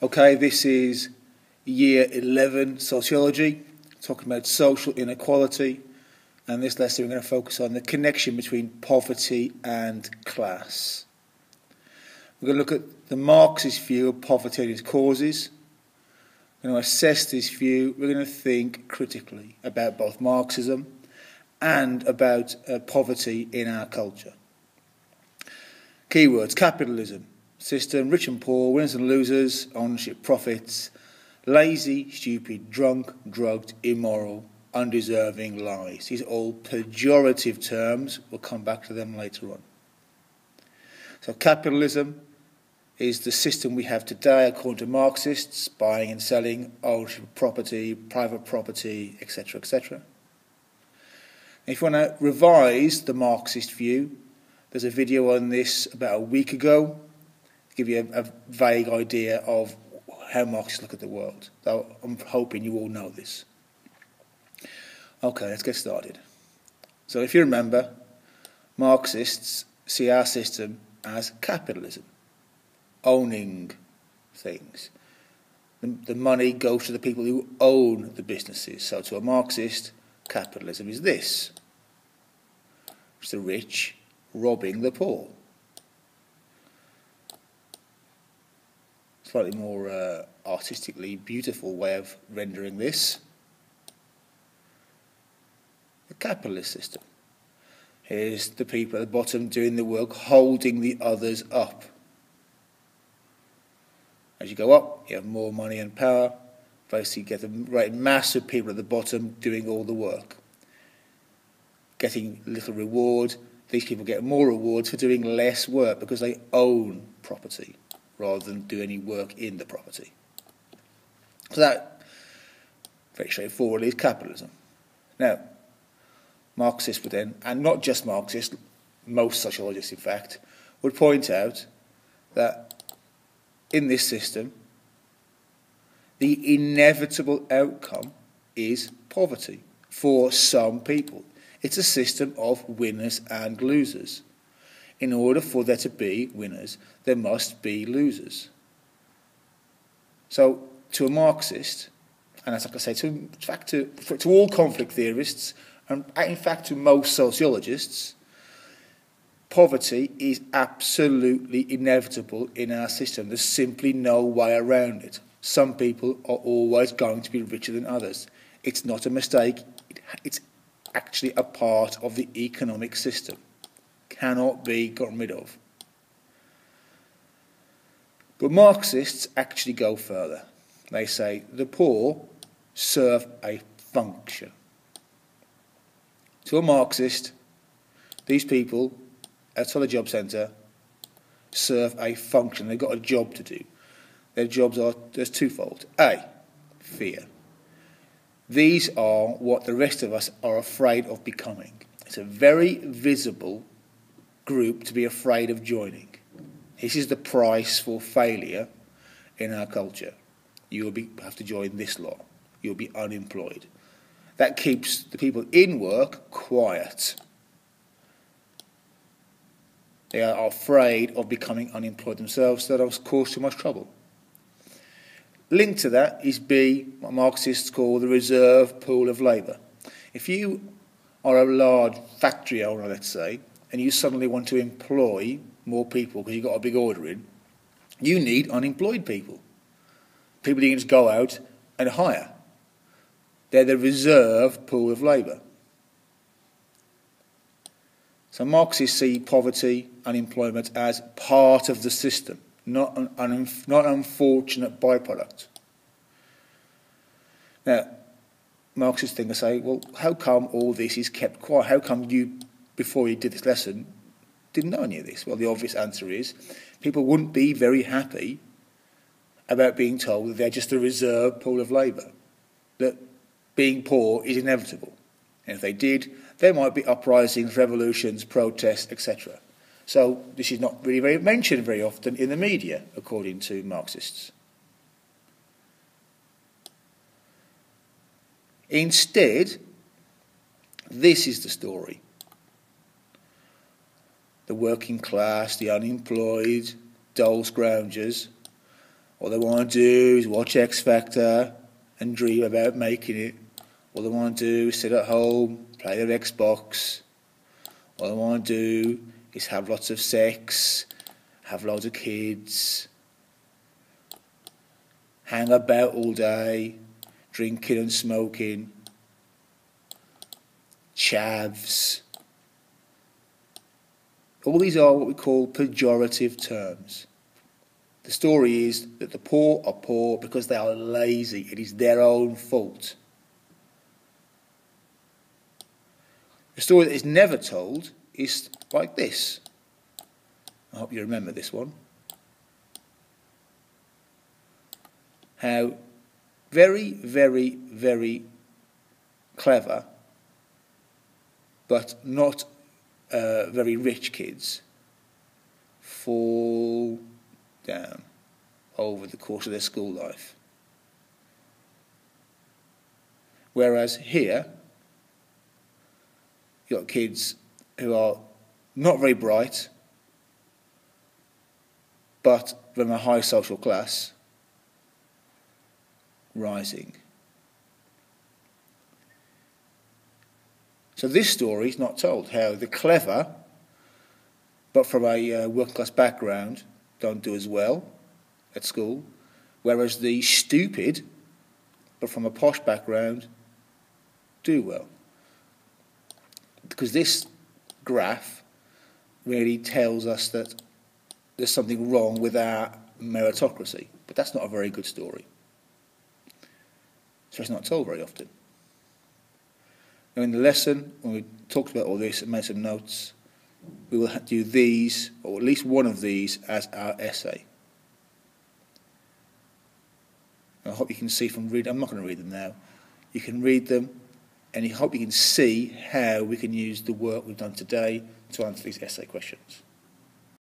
Okay, this is Year 11 Sociology, talking about social inequality, and this lesson we're going to focus on the connection between poverty and class. We're going to look at the Marxist view of poverty and its causes. We're going to assess this view. We're going to think critically about both Marxism and about poverty in our culture. Keywords: capitalism, system, rich and poor, winners and losers, ownership, profits, lazy, stupid, drunk, drugged, immoral, undeserving, lies. These are all pejorative terms. We'll come back to them later on. So capitalism is the system we have today according to Marxists: buying and selling, ownership of property, private property, etc., etc. If you want to revise the Marxist view, there's a video on this about a week ago to give you a vague idea of how Marxists look at the world. So I'm hoping you all know this. Okay, let's get started. So if you remember, Marxists see our system as capitalism, owning things. The money goes to the people who own the businesses. So to a Marxist, capitalism is this: it's the rich robbing the poor. Slightly more artistically beautiful way of rendering this. The capitalist system. Here's the people at the bottom doing the work, holding the others up. As you go up, you have more money and power. Basically, you get a right mass of people at the bottom doing all the work, getting little reward. These people get more rewards for doing less work because they own property rather than do any work in the property. So that, very straightforwardly, is capitalism. Now, Marxists would then, and not just Marxists, most sociologists in fact, would point out that in this system, the inevitable outcome is poverty for some people. It's a system of winners and losers. In order for there to be winners, there must be losers. So, to a Marxist, and as I say, to all conflict theorists, and in fact to most sociologists, poverty is absolutely inevitable in our system. There's simply no way around it. Some people are always going to be richer than others. It's not a mistake. It's actually a part of the economic system. Cannot be gotten rid of. But Marxists actually go further. They say the poor serve a function. To a Marxist, these people outside the job centre serve a function. They've got a job to do. Their jobs are, there's twofold. A, fear. These are what the rest of us are afraid of becoming. It's a very visible group to be afraid of joining. This is the price for failure in our culture. You will have to join this lot. You'll be unemployed. That keeps the people in work quiet. They are afraid of becoming unemployed themselves, so that will cause too much trouble. Linked to that is B, what Marxists call the reserve pool of labour. If you are a large factory owner, let's say, and you suddenly want to employ more people because you've got a big order in, you need unemployed people. People you can just go out and hire. They're the reserve pool of labour. So Marxists see poverty, unemployment as part of the system, not an unfortunate byproduct. Now, Marxists think and say, well, how come all this is kept quiet? How come you, before you did this lesson, didn't know any of this? Well, the obvious answer is people wouldn't be very happy about being told that they're just a reserve pool of labour, that being poor is inevitable. And if they did, there might be uprisings, revolutions, protests, etc. So this is not really mentioned very often in the media, according to Marxists. Instead, this is the story. The working class, the unemployed, dole scroungers, All they want to do is watch X Factor and dream about making it. All they want to do is sit at home, play their Xbox. All they want to do is have lots of sex, have loads of kids, hang about all day, drinking and smoking, chavs. All these are what we call pejorative terms. The story is that the poor are poor because they are lazy. It is their own fault. The story that is never told is like this. I hope you remember this one. How very, very, very clever, but not very rich kids fall down over the course of their school life. Whereas here, you've got kids who are not very bright, but from a high social class, rising. So this story is not told, how the clever, but from a working class background, don't do as well at school, whereas the stupid, but from a posh background, do well. Because this graph really tells us that there's something wrong with our meritocracy, but that's not a very good story. So it's not told very often. Now in the lesson, when we talked about all this and made some notes, we will do these, or at least one of these, as our essay. I hope you can see from reading. I'm not going to read them now. You can read them, and I hope you can see how we can use the work we've done today to answer these essay questions.